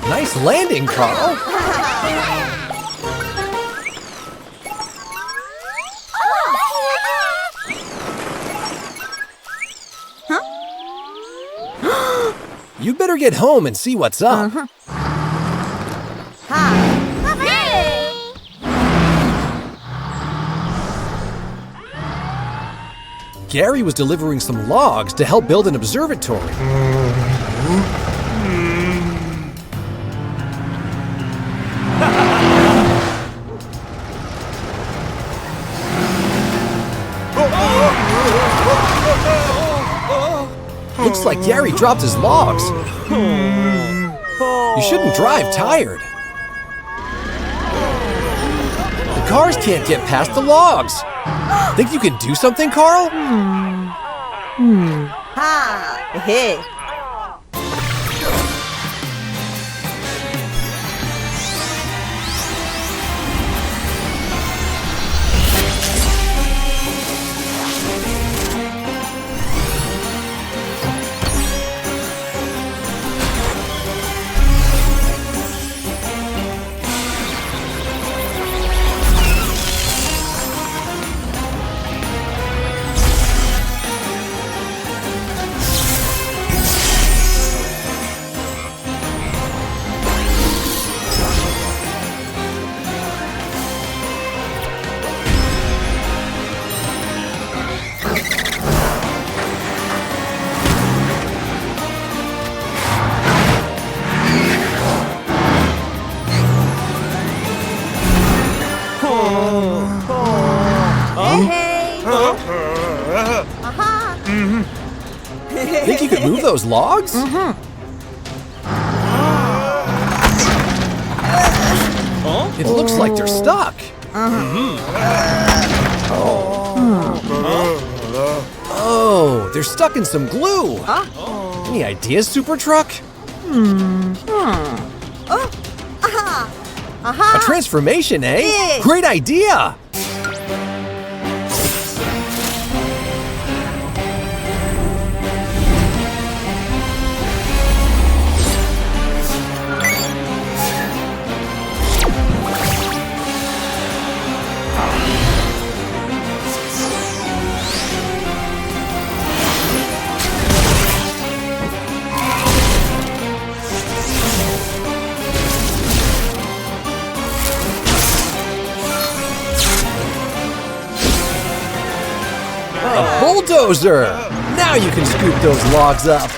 Nice landing, Carl. You better get home and see what's up. Gary was delivering some logs to help build an observatory. Looks like Gary dropped his logs. You shouldn't drive tired. The cars can't get past the logs. Think you can do something, Carl? Think you could move those logs? It looks like they're stuck. Oh, they're stuck in some glue. Any ideas, Supertruck? A transformation, eh? Great idea! A bulldozer! Now you can scoop those logs up.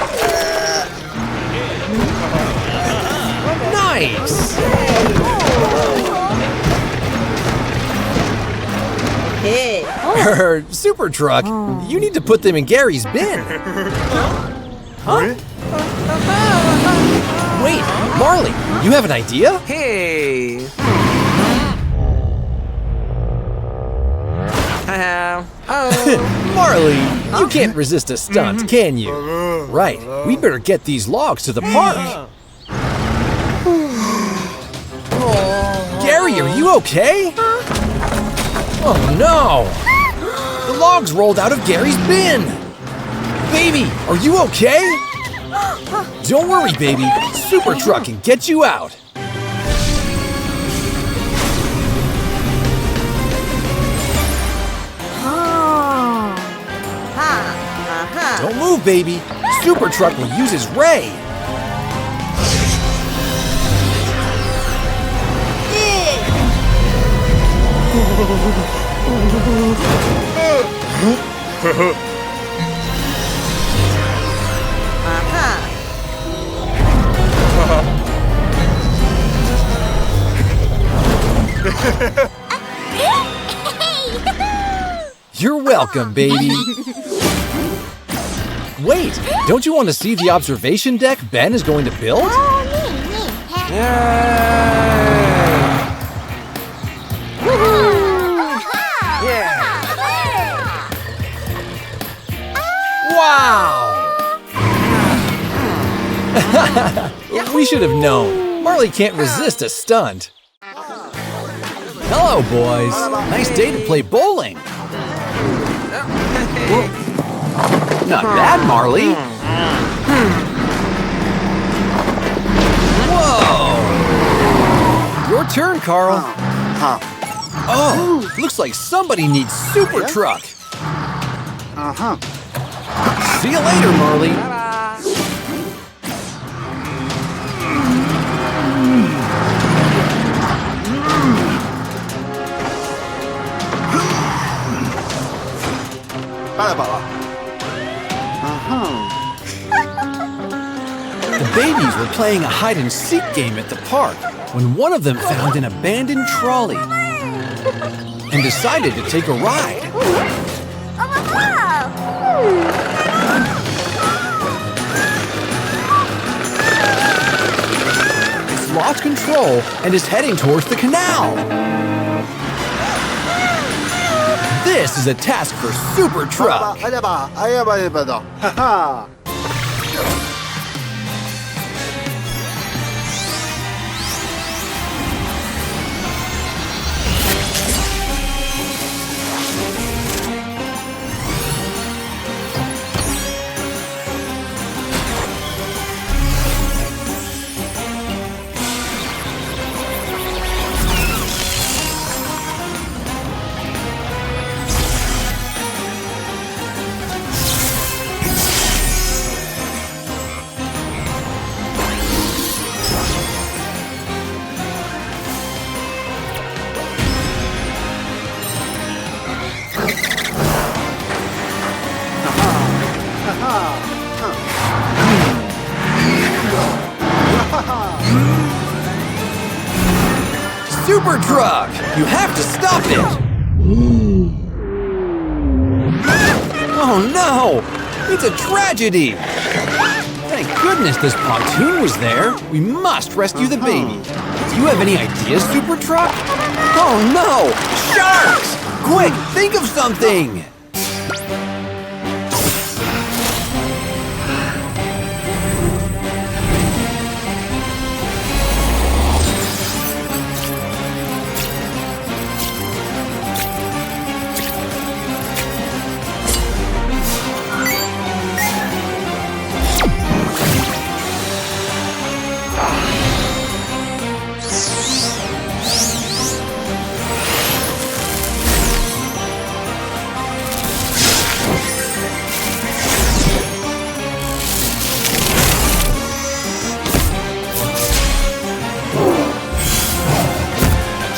Nice! Supertruck, you need to put them in Gary's bin. Wait, Marley, you have an idea? Hey! Marley, you can't resist a stunt, can you? Right, we better get these logs to the park. Gary, are you okay? Oh no! The logs rolled out of Gary's bin! Baby, are you okay? Don't worry, baby. Supertruck can get you out. Don't move, baby. Supertruck will use his ray. You're welcome, baby. Wait, don't you want to see the observation deck Ben is going to build? Wow! We should have known. Marley can't resist a stunt. Hello, boys. Nice day to play bowling. Not bad, Marley. Whoa! Your turn, Carl. Oh, looks like somebody needs supertruck. See you later, Marley. The babies were playing a hide-and-seek game at the park when one of them found an abandoned trolley and decided to take a ride. It's lost control and is heading towards the canal. This is a task for Supertruck. Supertruck! You have to stop it! Oh no! It's a tragedy! Thank goodness this pontoon was there. We must rescue the baby. Do you have any ideas, Supertruck? Oh no! Sharks! Quick, think of something!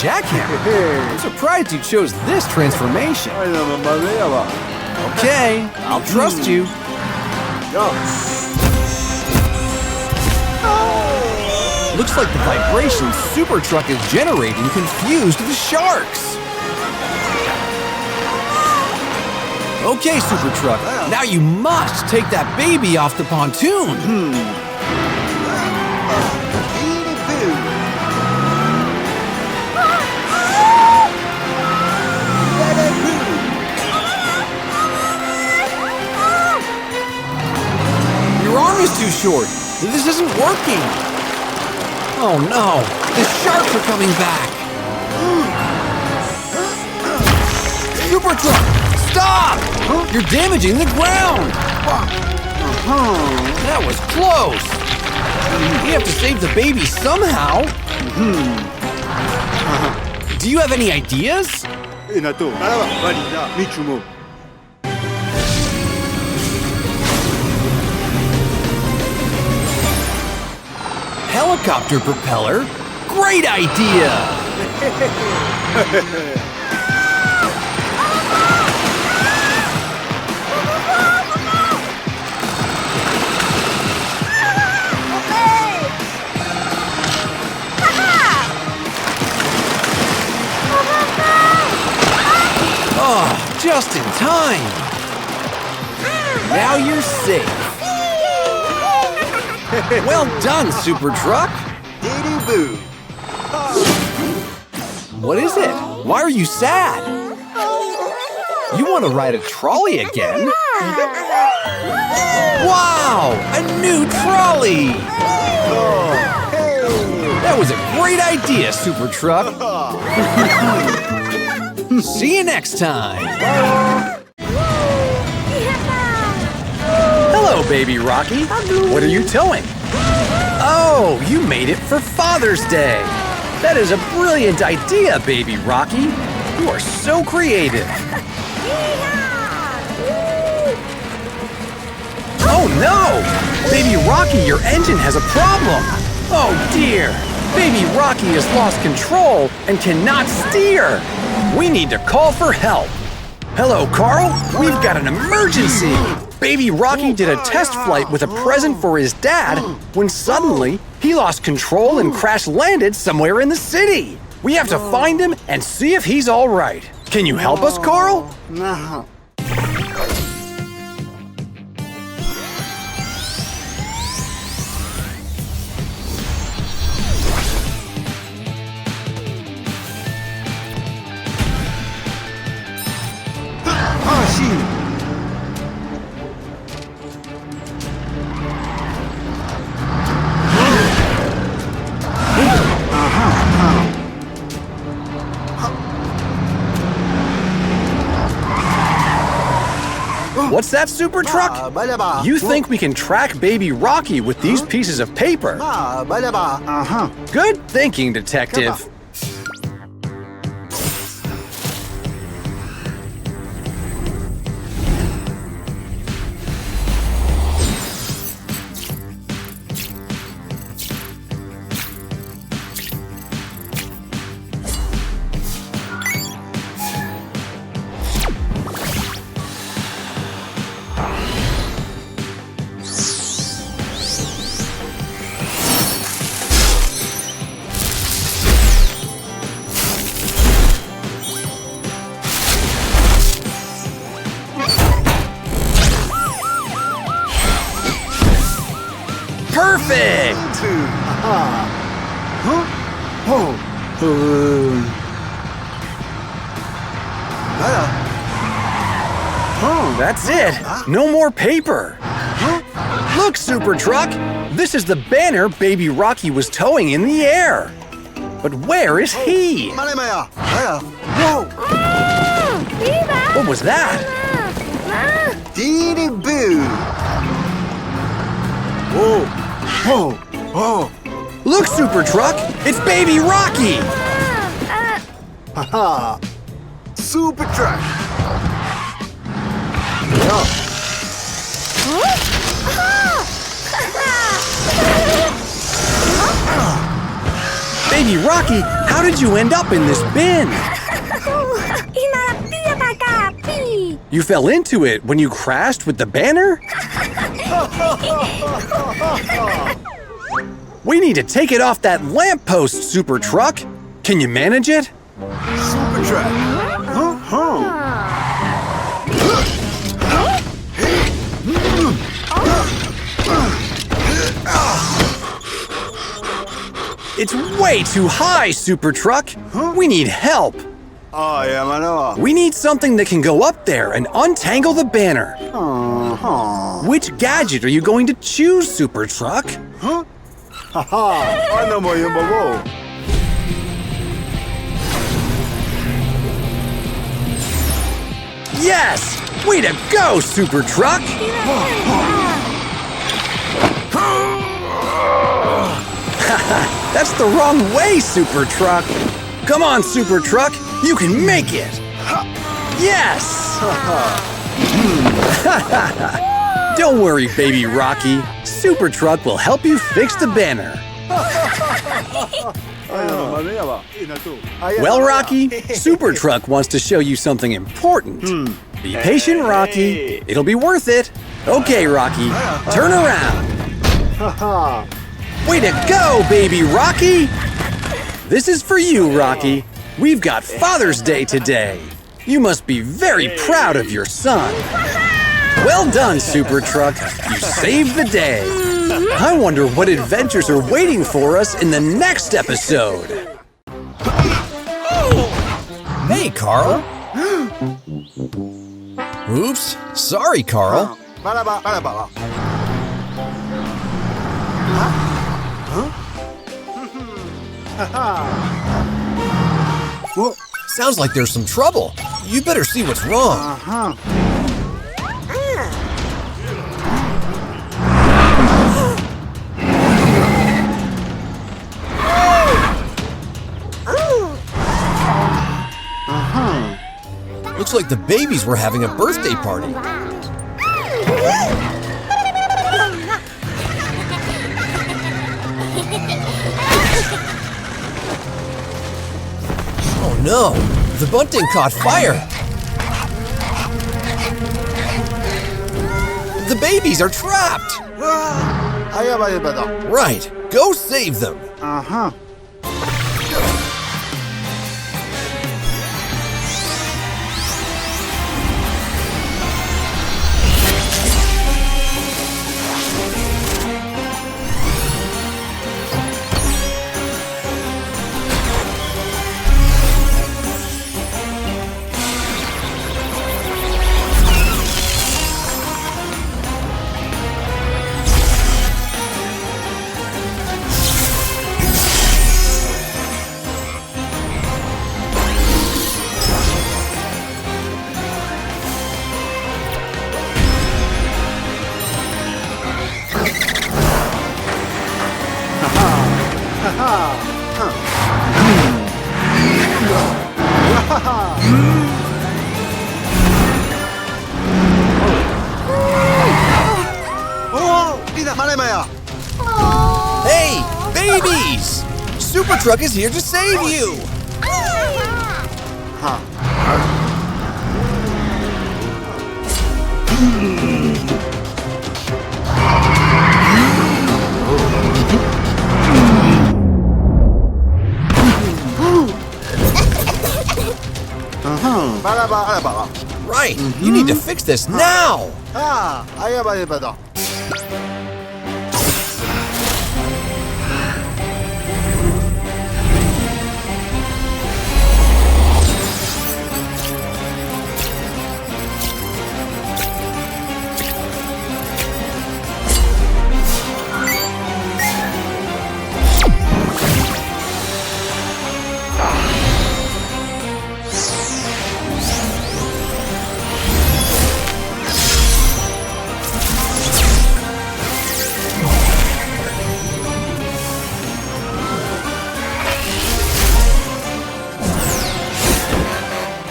Jackhammer. I'm surprised you chose this transformation. Okay, I'll trust you. Looks like the vibrations Supertruck is generating confused the sharks. Okay, Supertruck, now you must take that baby off the pontoon. Your arm is too short. This isn't working. Oh no, the sharks are coming back. Supertruck, stop! You're damaging the ground. That was close. We have to save the baby somehow. Do you have any ideas? Helicopter propeller? Great idea! Oh, just in time! Now you're safe. Well done, Supertruck! What is it? Why are you sad? You want to ride a trolley again? Wow! A new trolley! That That was a great idea, Supertruck. See you next time. Hello, baby Rocky. What are you towing? Oh, you made it for Father's Day. That is a brilliant idea, baby Rocky. You are so creative. Oh no! Baby Rocky, your engine has a problem. Oh dear. Baby Rocky has lost control and cannot steer. We need to call for help. Hello, Carl. We've got an emergency. Baby Rocky did a test flight with a present for his dad when suddenly he lost control and crash-landed somewhere in the city. We have to find him and see if he's all right. Can you help us, Carl? No. What's that, Supertruck? You think we can track baby Rocky with these pieces of paper? Good thinking, Detective. Perfect! That's it! No more paper! Look, Supertruck! This is the banner baby Rocky was towing in the air! But where is he? Whoa! What was that? Look, Supertruck! It's baby Rocky! Supertruck! Baby Rocky, how did you end up in this bin? You fell into it when you crashed with the banner? We need to take it off that lamppost, Supertruck. Can you manage it? Supertruck! It's way too high, Supertruck. We need help. We need something that can go up there and untangle the banner. Which gadget are you going to choose, Supertruck? Yes! Way to go, Supertruck! That's the wrong way, Supertruck! Come on, Supertruck! You can make it! Yes! Don't worry, baby Rocky. Supertruck will help you fix the banner. Well, Rocky, Supertruck wants to show you something important. Be patient, Rocky. It'll be worth it. Okay, Rocky, turn around. Way to go, baby Rocky! This is for you, Rocky. We've got Father's Day today. You must be very proud of your son. Well done, Supertruck. You saved the day. I wonder what adventures are waiting for us in the next episode. Hey, Carl. Oops. Sorry, Carl. Whoa. Sounds like there's some trouble. You better see what's wrong. Looks like the babies were having a birthday party. Oh no, the bunting caught fire. The babies are trapped. Right, go save them. Hey, babies! Supertruck is here to save you! Right, you need to fix this now!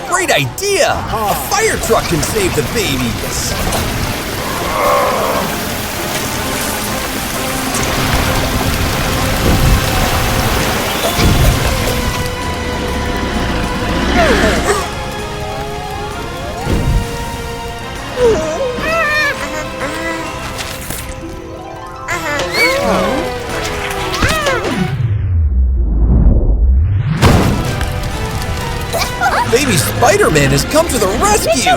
Great idea! A fire truck can save the babies! Baby Spider-Man has come to the rescue!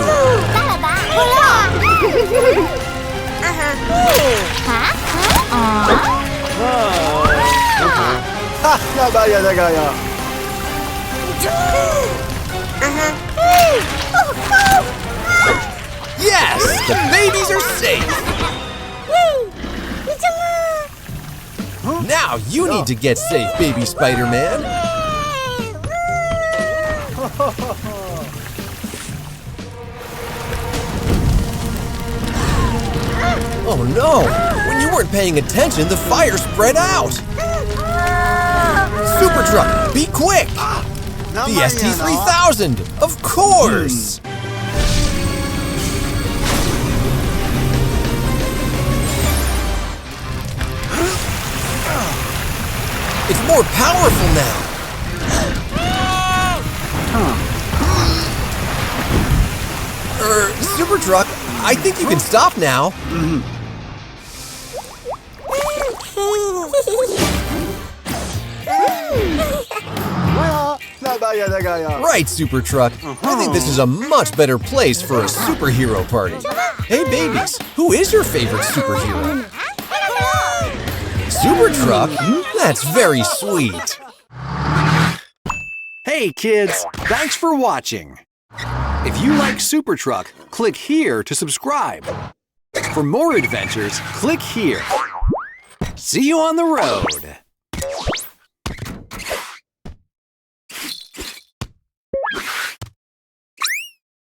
Yes! The babies are safe! Now you need to get safe, Baby Spider-Man! Oh no! When you weren't paying attention, the fire spread out! Supertruck, be quick! The ST3000, of course! It's more powerful now! Supertruck, I think you can stop now. Right, Supertruck. I think this is a much better place for a superhero party. Hey, babies, who is your favorite superhero? Supertruck? That's very sweet. Hey kids, thanks for watching. If you like Supertruck, click here to subscribe. For more adventures, click here. See you on the road.